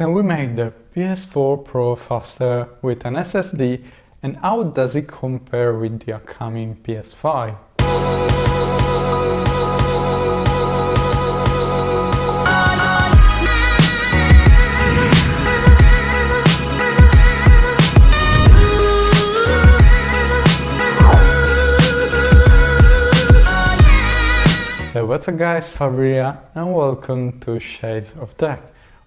Can we make the PS4 Pro faster with an SSD, and how does it compare with the upcoming PS5? So what's up guys, Fabria, and welcome to Shades of Tech.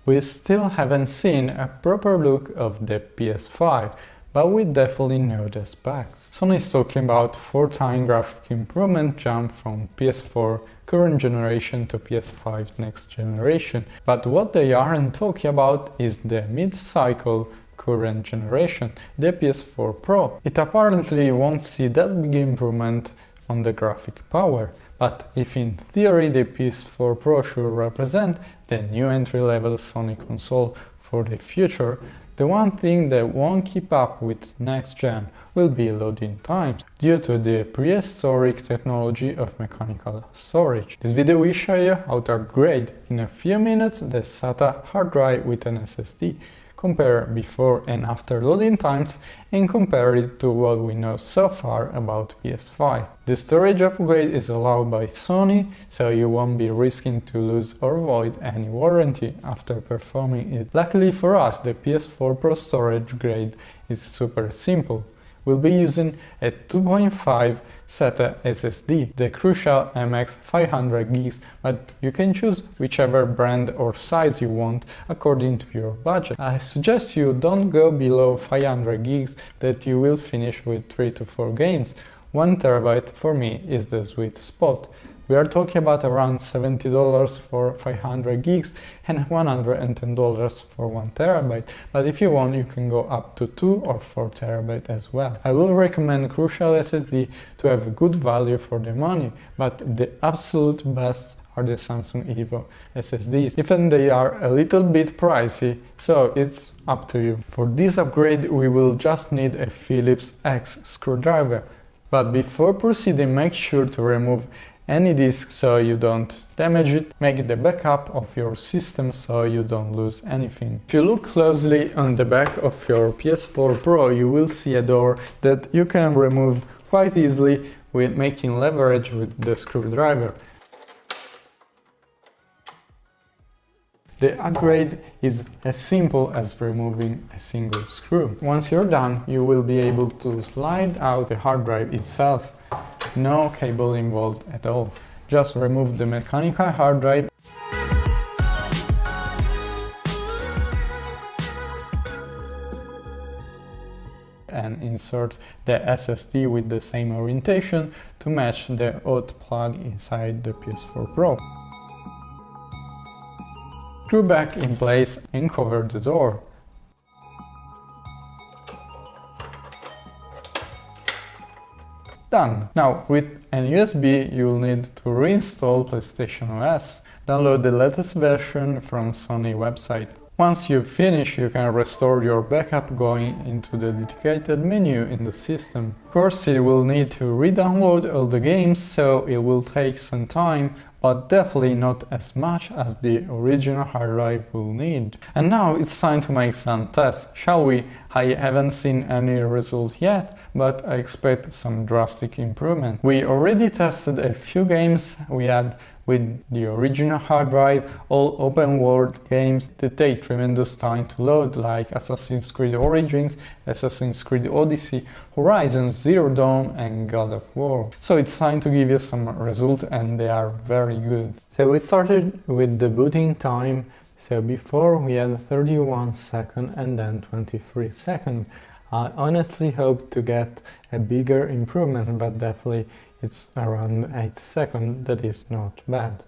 We still haven't seen a proper look of the PS5, but we definitely know the specs. Sony is talking about 4x graphic improvement jump from PS4 current generation to PS5 next generation, but what they aren't talking about is the mid-cycle current generation, the PS4 Pro. It apparently won't see that big improvement on the graphic power. But if in theory the PS4 Pro should represent the new entry-level Sony console for the future, the one thing that won't keep up with next gen will be loading times, due to the prehistoric technology of mechanical storage. This video will show you how to upgrade in a few minutes the SATA hard drive with an SSD, compare before and after loading times, and compare it to what we know so far about PS5. The storage upgrade is allowed by Sony, so you won't be risking to lose or void any warranty after performing it. Luckily for us, the PS4 Pro storage grade is super simple. We'll be using a 2.5 SATA SSD, the crucial MX 500GB, but you can choose whichever brand or size you want according to your budget. I suggest you don't go below 500GB, that you will finish with 3 to 4 games. 1TB for me is the sweet spot. We are talking about around $70 for 500 gigs and $110 for 1TB, but if you want you can go up to 2 or 4TB as well. I will recommend Crucial SSD to have a good value for the money, but the absolute best are the Samsung Evo SSDs, even they are a little bit pricey, so it's up to you. For this upgrade we will just need a Phillips X screwdriver, but before proceeding make sure to remove any disk so you don't damage it. Make the backup of your system so you don't lose anything. If you look closely on the back of your PS4 Pro, you will see a door that you can remove quite easily with making leverage with the screwdriver. The upgrade is as simple as removing a single screw. Once you're done, you will be able to slide out the hard drive itself. No cable involved at all. Just remove the mechanical hard drive and insert the SSD with the same orientation to match the hot plug inside the PS4 Pro. Screw back in place and cover the door. Done. Now, with an USB, you'll need to reinstall PlayStation OS. Download the latest version from Sony website. Once you've finished, you can restore your backup going into the dedicated menu in the system. Of course, you will need to re-download all the games, so it will take some time, but definitely not as much as the original hard drive will need. And now it's time to make some tests, shall we? I haven't seen any results yet, but I expect some drastic improvement. We already tested a few games we had with the original hard drive, all open world games that take tremendous time to load, like Assassin's Creed Origins, Assassin's Creed Odyssey, Horizon Zero Dawn and God of War. So it's time to give you some results, and they are very good. So we started with the booting time. So before we had 31 seconds and then 23 seconds. I honestly hope to get a bigger improvement, but definitely it's around 8 seconds, that is not bad.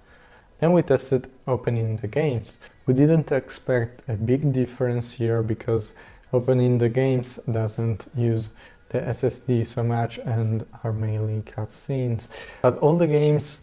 Then we tested opening the games. We didn't expect a big difference here because opening the games doesn't use the SSD so much and are mainly cutscenes. But all the games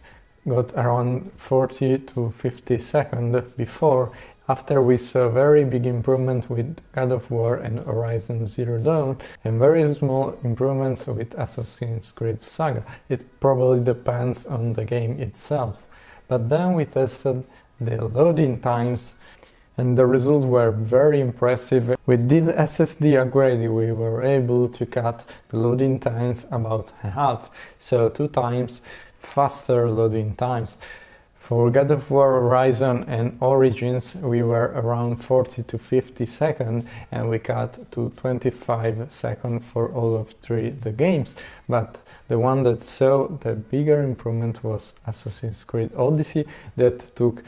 got around 40 to 50 seconds before. After we saw very big improvement with God of War and Horizon Zero Dawn, and very small improvements with Assassin's Creed Saga. It probably depends on the game itself. But then we tested the loading times and the results were very impressive. With this SSD upgrade we were able to cut the loading times about half, so 2 times faster loading times. For God of War Horizon and Origins we were around 40 to 50 seconds and we cut to 25 seconds for all of the games. But the one that saw the bigger improvement was Assassin's Creed Odyssey, that took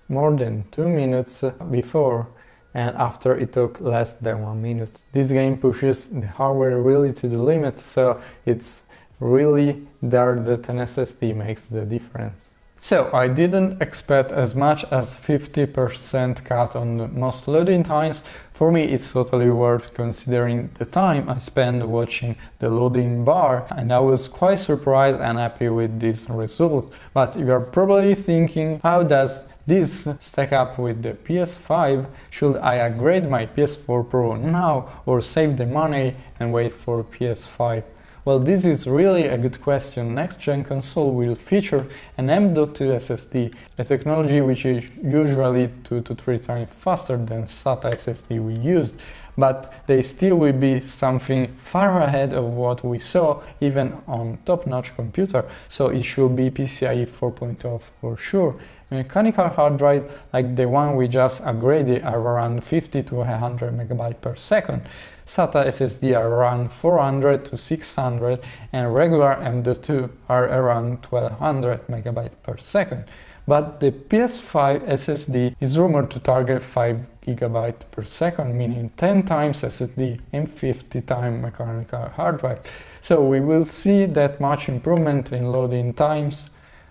more than 2 minutes before, and after it took less than 1 minute. This game pushes the hardware really to the limit, so it's really there that an SSD makes the difference. So I didn't expect as much as 50% cut on the most loading times. For me it's totally worth considering the time I spent watching the loading bar, and I was quite surprised and happy with this result. But you are probably thinking, how does this stack up with the PS5? Should I upgrade my PS4 Pro now or save the money and wait for PS5? Well, this is really a good question. Next-gen console will feature an M.2 SSD, a technology which is usually 2 to 3 times faster than SATA SSD we used, but they still will be something far ahead of what we saw even on top-notch computer, so it should be PCIe 4.0 for sure. Mechanical hard drive like the one we just upgraded are around 50 to 100 MB per second. SATA SSD are around 400 to 600 and regular M.2 are around 1200 MB per second. But the PS5 SSD is rumored to target 5 GB per second, meaning 10 times SSD and 50 times mechanical hard drive. So we will see that much improvement in loading times?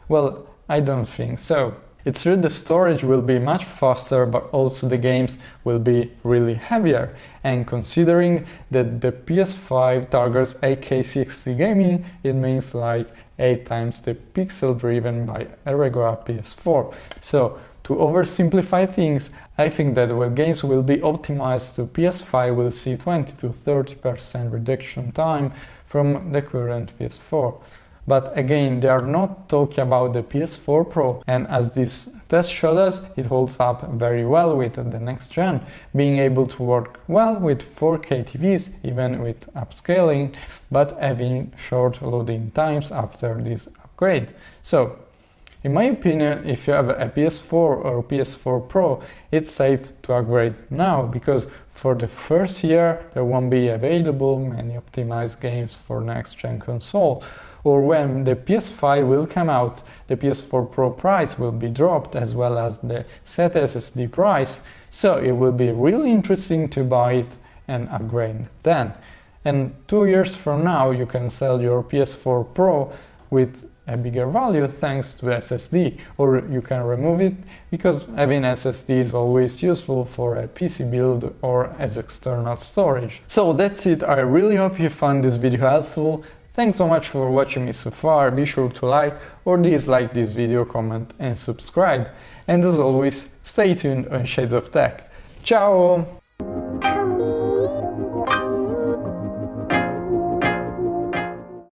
Well, I don't think so. It's true the storage will be much faster, but also the games will be really heavier. And considering that the PS5 targets 8K 60 gaming, it means like 8 times the pixel driven by a regular PS4. So to oversimplify things, I think that when games will be optimized to PS5 will see 20 to 30% reduction time from the current PS4. But again, they are not talking about the PS4 Pro, and as this test showed us, it holds up very well with the next gen, being able to work well with 4K TVs, even with upscaling, but having short loading times after this upgrade. So, in my opinion, if you have a PS4 or PS4 Pro, it's safe to upgrade now, because for the first year there won't be available many optimized games for next-gen console. Or when the PS5 will come out, the PS4 Pro price will be dropped, as well as the SATA SSD price, so it will be really interesting to buy it and upgrade then. And 2 years from now you can sell your PS4 Pro with a bigger value thanks to SSD, or you can remove it, because having SSD is always useful for a PC build or as external storage. So that's it. I really hope you found this video helpful. Thanks so much for watching me so far. Be sure to like or dislike this video, comment and subscribe. And as always, stay tuned on Shades of Tech. Ciao!